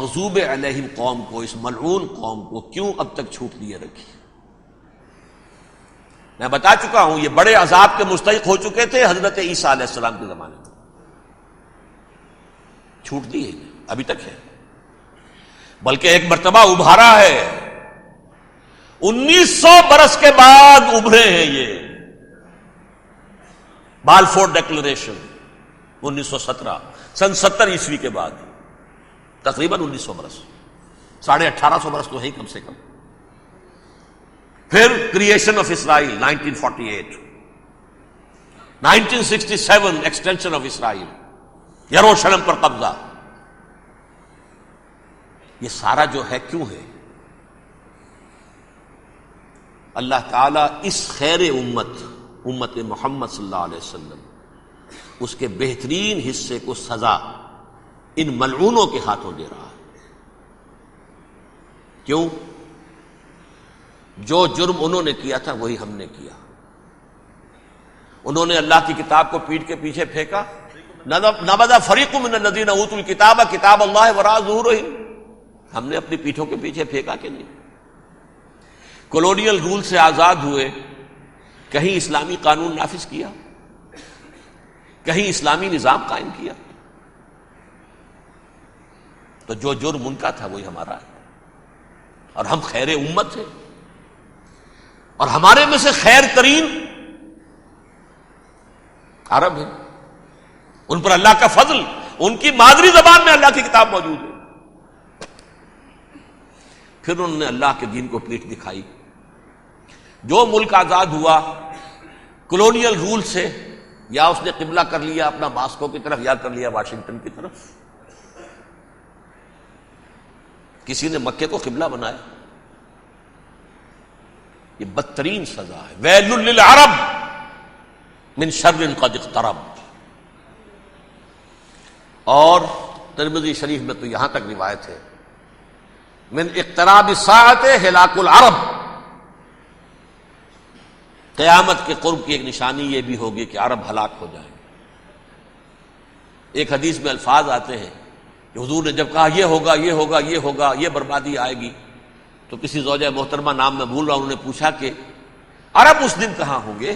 مغضوب علیہم قوم کو، اس ملعون قوم کو کیوں اب تک چھوٹ دیے رکھی؟ میں بتا چکا ہوں یہ بڑے عذاب کے مستحق ہو چکے تھے حضرت عیسیٰ علیہ السلام کے زمانے میں، چھوٹ دی ہے ابھی تک ہے، بلکہ ایک مرتبہ ابھارا ہے، 1900 برس کے بعد ابھرے ہیں یہ، بالفور ڈیکلریشن 1917 سن 70 عیسوی کے بعد، تقریباً 1900 برس، 1850 برس تو ہے ہی کم سے کم۔ پھر creation of Israel 1948، 1967 extension of Israel, یروشلم پر قبضہ، یہ سارا جو ہے کیوں ہے؟ اللہ تعالیٰ اس خیر امت محمد صلی اللہ علیہ وسلم اس کے بہترین حصے کو سزا ان ملعونوں کے ہاتھوں دے رہا ہے۔ کیوں؟ جو جرم انہوں نے کیا تھا وہی ہم نے کیا۔ انہوں نے اللہ کی کتاب کو پیٹھ کے پیچھے پھینکا، نبذ فریق من الذین اوتوا الکتاب کتاب اللہ وراء ظہورہم، ہم نے اپنی پیٹھوں کے پیچھے پھینکا کہ نہیں؟ کولونیل رول سے آزاد ہوئے، کہیں اسلامی قانون نافذ کیا، کہیں اسلامی نظام قائم کیا، تو جو جرم ان کا تھا وہی ہمارا ہے، اور ہم خیر امت ہیں، اور ہمارے میں سے خیر ترین عرب ہیں، ان پر اللہ کا فضل، ان کی مادری زبان میں اللہ کی کتاب موجود ہے، پھر انہوں نے اللہ کے دین کو پیٹھ دکھائی۔ جو ملک آزاد ہوا کولونیل رول سے، یا اس نے قبلہ کر لیا اپنا ماسکو کی طرف یا کر لیا واشنگٹن کی طرف، کسی نے مکے کو قبلہ بنایا، یہ بدترین سزا ہے۔ ویل للعرب من شر قد اقترب۔ اور ترمذی شریف میں تو یہاں تک روایت ہے، من اقتراب الساعۃ ہلاک العرب، قیامت کے قرب کی ایک نشانی یہ بھی ہوگی کہ عرب ہلاک ہو جائیں گے۔ ایک حدیث میں الفاظ آتے ہیں کہ حضور نے جب کہا یہ ہوگا یہ ہوگا یہ ہوگا، یہ بربادی آئے گی، تو کسی زوجہ محترمہ نام میں بھول رہا ہوں، انہوں نے پوچھا کہ عرب اس دن کہاں ہوں گے؟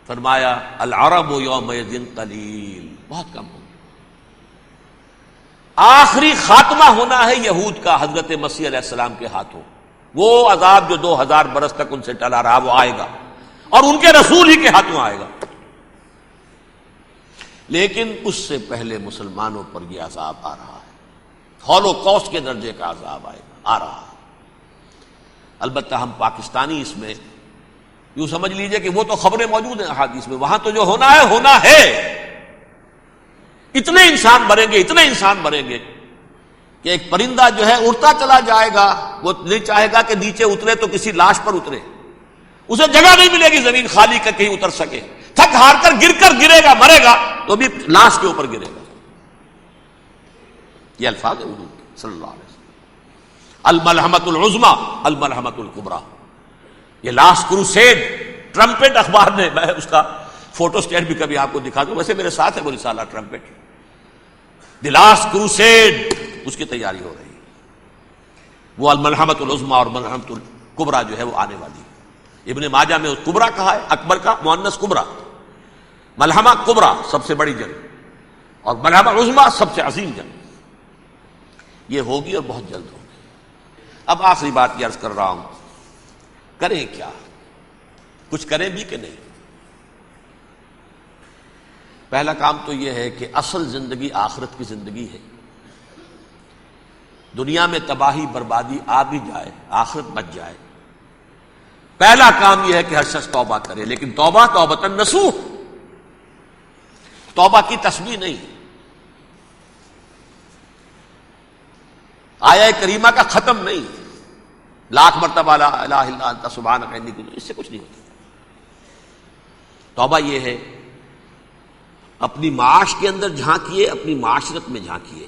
فرمایا العرب یومئذ قلیل، بہت کم ہوں گے۔ آخری خاتمہ ہونا ہے یہود کا حضرت مسیح علیہ السلام کے ہاتھوں، وہ عذاب جو 2000 برس تک ان سے ٹلا رہا وہ آئے گا، اور ان کے رسول ہی کے ہاتھوں آئے گا۔ لیکن اس سے پہلے مسلمانوں پر یہ عذاب آ رہا ہے، ہولوکاسٹ کے درجے کا عذاب آ رہا ہے۔ البتہ ہم پاکستانی اس میں یوں سمجھ لیجئے کہ وہ تو خبریں موجود ہیں احادیث میں، وہاں تو جو ہونا ہے، اتنے انسان مریں گے، اتنے انسان مریں گے کہ ایک پرندہ جو ہے اڑتا چلا جائے گا، وہ نہیں چاہے گا کہ نیچے اترے تو کسی لاش پر اترے، اسے جگہ نہیں ملے گی زمین خالی کر کہیں اتر سکے، تھک ہار کر گرے گا، مرے گا تو بھی لاش کے اوپر گرے گا۔ یہ الفاظ ہے حضور صلی اللہ علیہ وسلم۔ الملحمۃ العظمی الملحمۃ الکبریٰ، یہ لاسٹ کروسیڈ، ٹرمپٹ اخبار نے، میں اس کا فوٹو اسٹیٹ بھی کبھی آپ کو دکھا دوں، ویسے میرے ساتھ ہے وہ رسالہ ٹرمپٹ، دی لاسٹ کروسیڈ، اس کی تیاری ہو رہی ہے۔ وہ الملحمۃ العظمی اور ملحمۃ الکبریٰ جو ہے وہ آنے والی ہے۔ ابن ماجہ میں کبریٰ کہا ہے، اکبر کا مؤنث کبریٰ، ملحمہ کبریٰ سب سے بڑی جنگ، اور ملحمہ عظمی سب سے عظیم جنگ، یہ ہوگی اور بہت جلد ہوگی۔ اب آخری بات یہ عرض کر رہا ہوں، کریں کیا؟ کچھ کریں بھی کہ نہیں؟ پہلا کام تو یہ ہے کہ اصل زندگی آخرت کی زندگی ہے۔ دنیا میں تباہی بربادی آ بھی جائے، آخرت بچ جائے، پہلا کام یہ ہے کہ ہر شخص توبہ کرے، لیکن توبہ توبۃ نصوح، توبہ کی تسبیح نہیں، آیہ کریمہ کا ختم نہیں، لاکھ مرتبہ لا الہ الا انت سبحانک انی کنت، اس سے کچھ نہیں ہوتا۔ توبہ یہ ہے اپنی معاش کے اندر جھانکیے، اپنی معاشرت میں جھانکیے،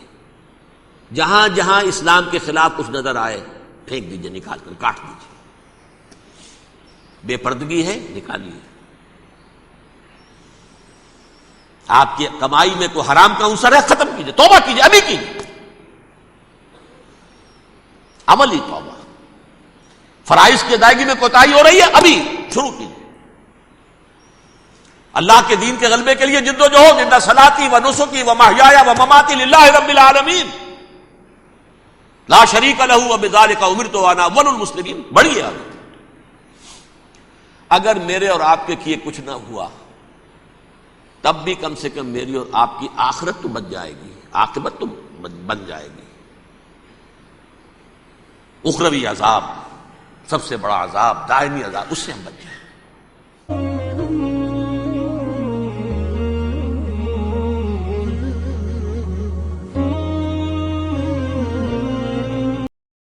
جہاں جہاں اسلام کے خلاف کچھ نظر آئے پھینک دیجئے، نکال کر کاٹ دیجئے، بے پردگی ہے نکالیے، آپ کی کمائی میں کوئی حرام کا عنصر ہے ختم کیجئے، توبہ کیجئے، ابھی کیجئے، عملی توبہ. فرائض کی ادائیگی میں کوتاہی ہو رہی ہے، ابھی شروع کیجیے. اللہ کے دین کے غلبے کے لیے جد و جہد. ان صلاتی و نسکی و محیایا و مماتی للہ رب العالمین لا شریک لہ وبذالک امرت وانا اول المسلمین. بڑی عادت. اگر میرے اور آپ کے کیے کچھ نہ ہوا تب بھی کم سے کم میری اور آپ کی آخرت تو بچ جائے گی، عاقبت تو بن جائے گی. اخروی عذاب، سب سے بڑا عذاب، دائمی عذاب، اس سے ہم بچ جائیں.